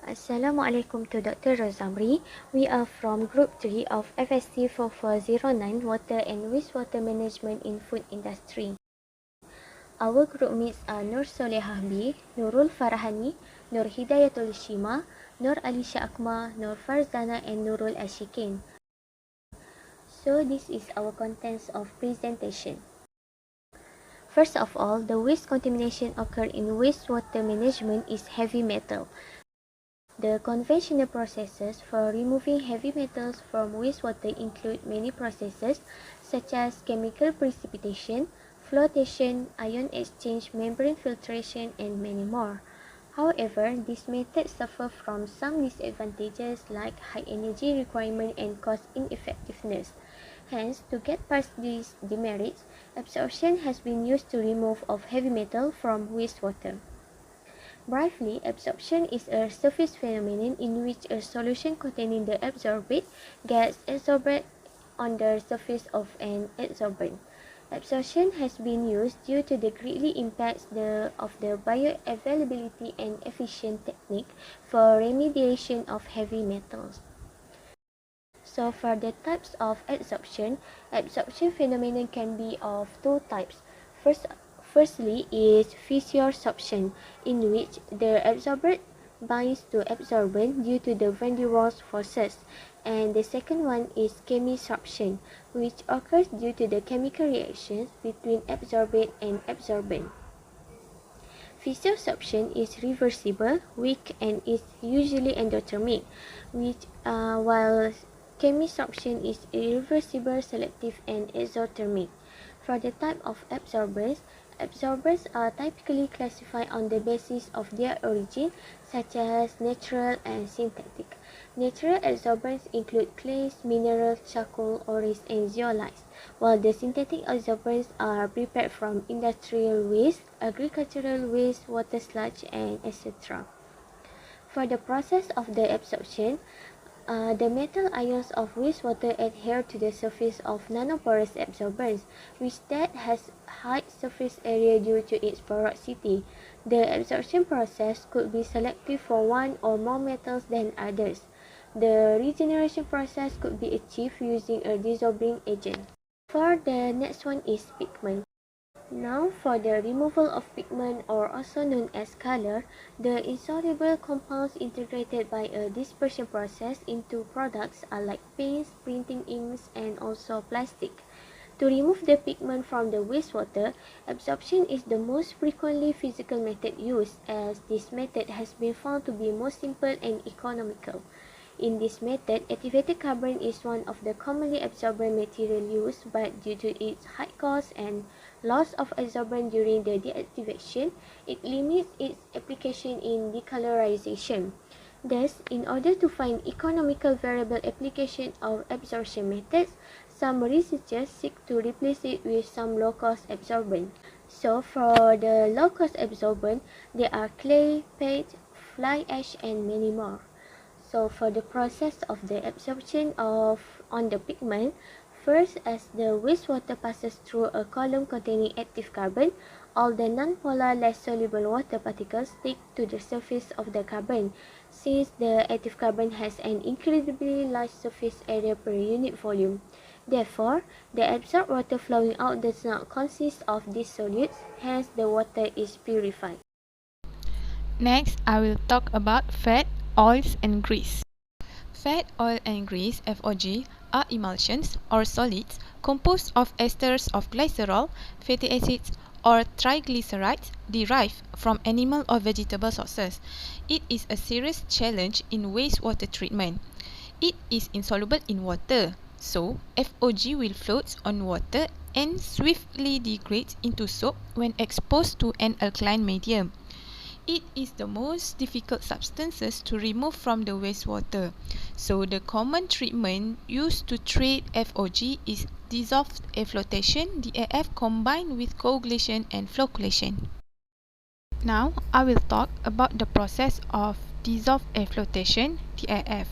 Assalamualaikum to Dr. Rozamri. We are from Group 3 of FSC 4409 Water and Wastewater Management in Food Industry. Our group mates are Nur Solehah B, Nurul Farahani, Nur Hidayatul Shima, Nur Alisha Akmal, Nur Farzana and Nurul Ashikin. So this is our contents of presentation. First of all, the waste contamination occurred in wastewater management is heavy metal. The conventional processes for removing heavy metals from wastewater include many processes such as chemical precipitation, flotation, ion exchange, membrane filtration, and many more. However, these methods suffer from some disadvantages like high energy requirement and cost ineffectiveness. Hence, to get past these demerits, absorption has been used to remove of heavy metal from wastewater. Briefly, absorption is a surface phenomenon in which a solution containing the absorbate gets absorbed on the surface of an adsorbent. Absorption has been used due to the greatly impacts of the bioavailability and efficient technique for remediation of heavy metals. So for the types of absorption phenomenon can be of two types. Firstly is physiosorption, in which the absorbent binds to absorbent due to the van der Waals forces, and the second one is chemisorption, which occurs due to the chemical reactions between absorbate and absorbent. Physiosorption is reversible, weak, and is usually endothermic, while chemisorption is irreversible, selective, and exothermic. For the type of absorbers are typically classified on the basis of their origin, such as natural and synthetic. Natural absorbers include clays, minerals, charcoal, ores, and zeolites, while the synthetic absorbers are prepared from industrial waste, agricultural waste, water sludge, and etc. For the process of the absorption, the metal ions of wastewater adhere to the surface of nanoporous absorbents, which that has high surface area due to its porosity. The absorption process could be selective for one or more metals than others. The regeneration process could be achieved using a dissolving agent. For the next one is pigment. Now for the removal of pigment, or also known as color, the insoluble compounds integrated by a dispersion process into products are like paints, printing inks, and also plastic. To remove the pigment from the wastewater, absorption is the most frequently physical method used, as this method has been found to be most simple and economical. In this method, activated carbon is one of the commonly absorbent material used, but due to its high cost and loss of adsorbent during the deactivation, it limits its application in decolorization. Thus, in order to find economical variable application of absorption methods, some researchers seek to replace it with some low-cost absorbent. So, for the low-cost absorbent, there are clay, peat, fly ash, and many more. So for the process of the absorption on the pigment, first, as the wastewater passes through a column containing active carbon, all the non-polar less soluble water particles stick to the surface of the carbon, since the active carbon has an incredibly large surface area per unit volume. Therefore, the absorbed water flowing out does not consist of these solutes, hence the water is purified. Next, I will talk about fat, oils, and grease. Fat, oil, and grease (FOG) are emulsions or solids composed of esters of glycerol, fatty acids, or triglycerides derived from animal or vegetable sources. It is a serious challenge in wastewater treatment. It is insoluble in water, so FOG will float on water and swiftly degrade into soap when exposed to an alkaline medium. It is the most difficult substances to remove from the wastewater. So the common treatment used to treat FOG is dissolved flotation (DAF) combined with coagulation and flocculation. Now I will talk about the process of dissolved flotation (DAF).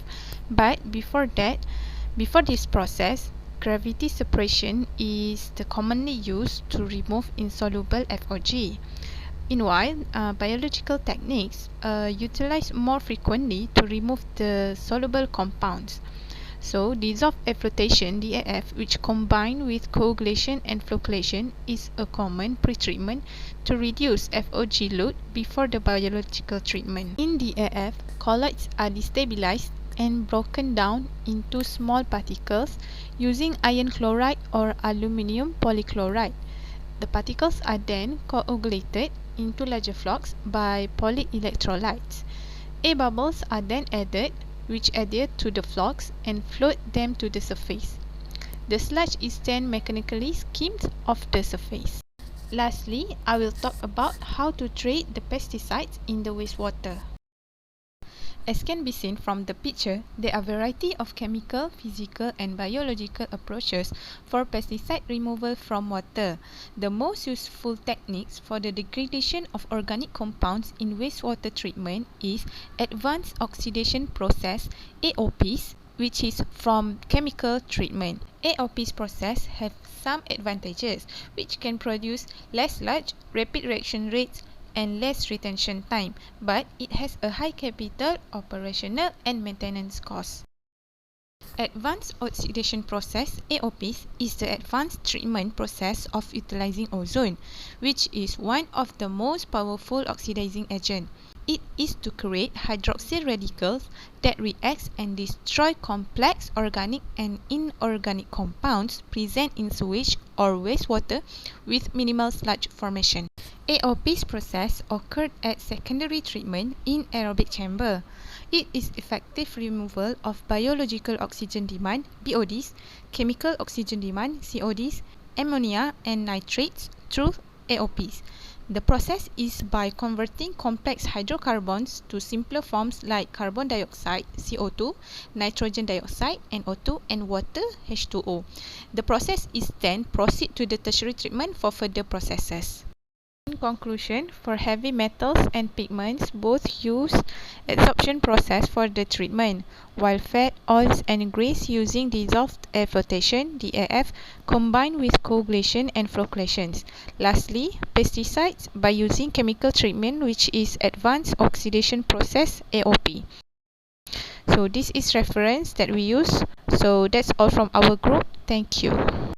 But before this process, gravity separation is the commonly used to remove insoluble FOG. Meanwhile, biological techniques utilize more frequently to remove the soluble compounds. So, dissolved flotation (DAF), which combined with coagulation and flocculation, is a common pretreatment to reduce FOG load before the biological treatment. In DAF, colloids are destabilized and broken down into small particles using iron chloride or aluminium polychloride. The particles are then coagulated into larger flocks by polyelectrolytes. Air bubbles are then added, which adhere to the flocks and float them to the surface. The sludge is then mechanically skimmed off the surface. Lastly, I will talk about how to treat the pesticides in the wastewater. As can be seen from the picture, there are a variety of chemical, physical and biological approaches for pesticide removal from water. The most useful techniques for the degradation of organic compounds in wastewater treatment is Advanced Oxidation Process (AOPs), which is from chemical treatment. AOPs process have some advantages, which can produce less sludge, rapid reaction rates, and less retention time, but it has a high capital, operational and maintenance cost. Advanced Oxidation Process (AOPs) is the advanced treatment process of utilizing ozone, which is one of the most powerful oxidizing agents. It is to create hydroxyl radicals that react and destroy complex organic and inorganic compounds present in sewage or wastewater with minimal sludge formation. AOP's process occurred at secondary treatment in aerobic chamber. It is effective removal of biological oxygen demand (BODs), chemical oxygen demand (CODs), ammonia and nitrates through AOPs. The process is by converting complex hydrocarbons to simpler forms like carbon dioxide (CO2), nitrogen dioxide (NO2), and water (H2O). The process is then proceed to the tertiary treatment for further processes. In conclusion, for heavy metals and pigments, both use adsorption process for the treatment, while fat, oils and grease using dissolved air flotation (DAF) combined with coagulation and flocculations. Lastly, pesticides by using chemical treatment, which is Advanced Oxidation Process (AOP). So this is reference that we use. So that's all from our group. Thank you.